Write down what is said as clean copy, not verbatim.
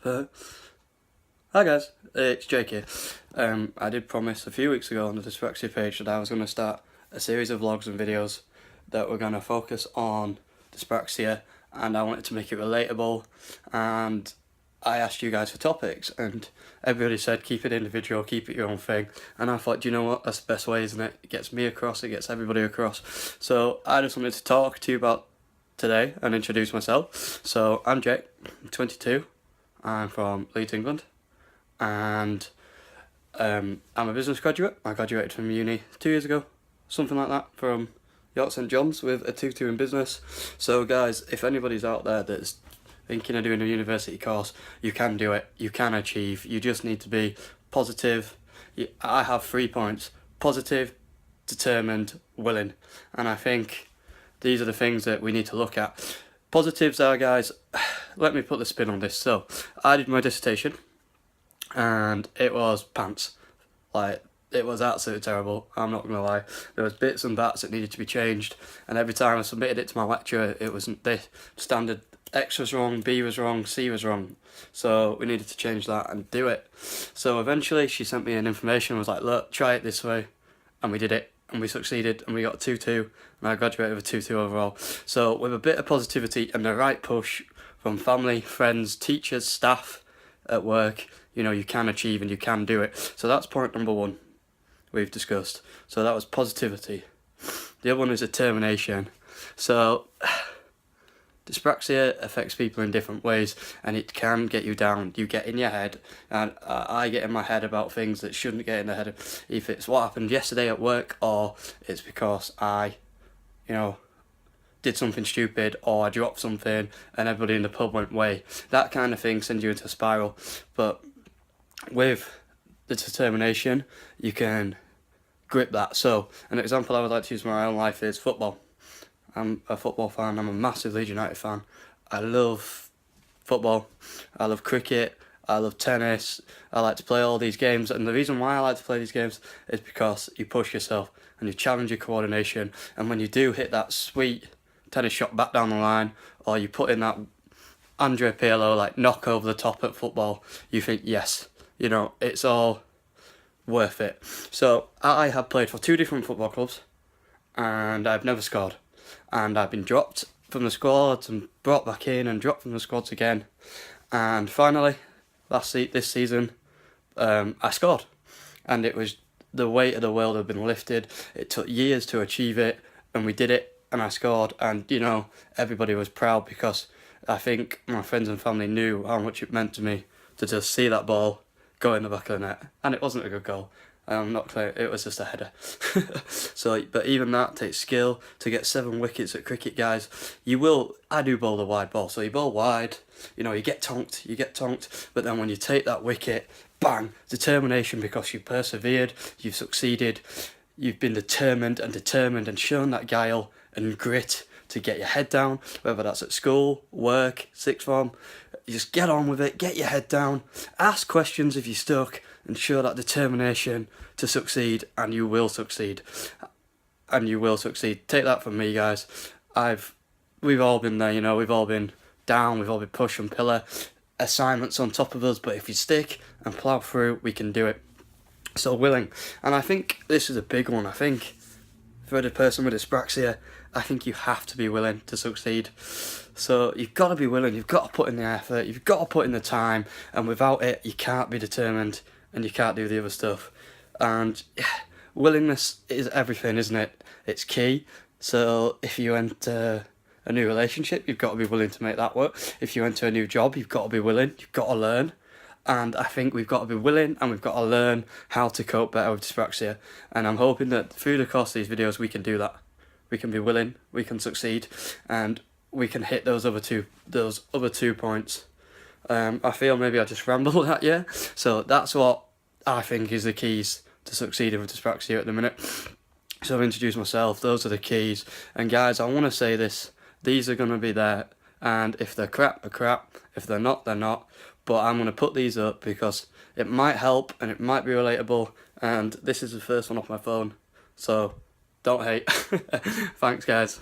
Hi guys, it's Jake here. I did promise a few weeks ago on the dyspraxia page that I was going to start a series of vlogs and videos that were going to focus on dyspraxia, and I wanted to make it relatable, and I asked you guys for topics and everybody said keep it individual, keep it your own thing, and I thought, do you know what, that's the best way, isn't it? It gets me across, it gets everybody across. So I just wanted to talk to you about today and introduce myself. So I'm Jake, I'm 22. I'm from Leeds, England, and I'm a business graduate. I graduated from uni 2 years ago, something like that, from York St John's with a 2-2 in business. So guys, if anybody's out there that's thinking of doing a university course, you can do it, you can achieve, you just need to be positive. I have 3 points: positive, determined, willing, and I think these are the things that we need to look at. Positives are, guys, let me put the spin on this. So I did my dissertation and it was pants. Like, it was absolutely terrible, I'm not gonna lie. There was bits and bats that needed to be changed, and every time I submitted it to my lecturer, it wasn't the standard. X was wrong, B was wrong, C was wrong. So we needed to change that and do it. So eventually she sent me an information and was like, look, try it this way, and we did it. And we succeeded, and we got a 2-2, and I graduated with a 2-2 overall. So with a bit of positivity and the right push from family, friends, teachers, staff at work, you know, you can achieve and you can do it. So that's point number 1 we've discussed. So that was positivity. The other one is determination. So dyspraxia affects people in different ways, and it can get you down. You get in your head, and I get in my head about things that shouldn't get in the head. If it's what happened yesterday at work, or it's because I, did something stupid, or I dropped something and everybody in the pub went way. That kind of thing sends you into a spiral. But with the determination, you can grip that. So an example I would like to use in my own life is football. I'm a football fan, I'm a massive Leeds United fan. I love football, I love cricket, I love tennis, I like to play all these games, and the reason why I like to play these games is because you push yourself and you challenge your coordination, and when you do hit that sweet tennis shot back down the line, or you put in that Andre Pirlo like knock over the top at football, you think, yes, it's all worth it. So I have played for 2 different football clubs and I've never scored. And I've been dropped from the squads and brought back in and dropped from the squads again. And finally, this season, I scored. And it was the weight of the world had been lifted. It took years to achieve it, and we did it, and I scored. And, everybody was proud, because I think my friends and family knew how much it meant to me to just see that ball go in the back of the net. And it wasn't a good goal. I'm not clear, it was just a header. But even that takes skill. To get 7 wickets at cricket, guys, I do bowl the wide ball, so you bowl wide, you get tonked, but then when you take that wicket, bang, determination, because you persevered, you've succeeded, you've been determined and shown that guile and grit to get your head down, whether that's at school, work, sixth form. You just get on with it, get your head down, ask questions if you're stuck, and show that determination to succeed, and you will succeed. And you will succeed. Take that from me, guys. We've all been there, we've all been down, we've all been pushed from pillar, assignments on top of us, but if you stick and plough through, we can do it. So willing. And I think this is a big one. I think for the person with dyspraxia, I think you have to be willing to succeed. So you've got to be willing, you've got to put in the effort, you've got to put in the time, and without it, you can't be determined and you can't do the other stuff. And willingness is everything, isn't it? It's key. So if you enter a new relationship, you've got to be willing to make that work. If you enter a new job, you've got to be willing, you've got to learn. And I think we've got to be willing, and we've got to learn how to cope better with dyspraxia. And I'm hoping that through the course of these videos, we can do that. We can be willing, we can succeed, and we can hit those other two points. I feel maybe I just rambled at you. So that's what I think is the keys to succeeding with dyspraxia at the minute. So I've introduced myself, those are the keys. And guys, I want to say this, these are going to be there, and if they're crap, they're crap. If they're not, they're not. But I'm going to put these up because it might help and it might be relatable, and this is the first one off my phone, so don't hate. Thanks, guys.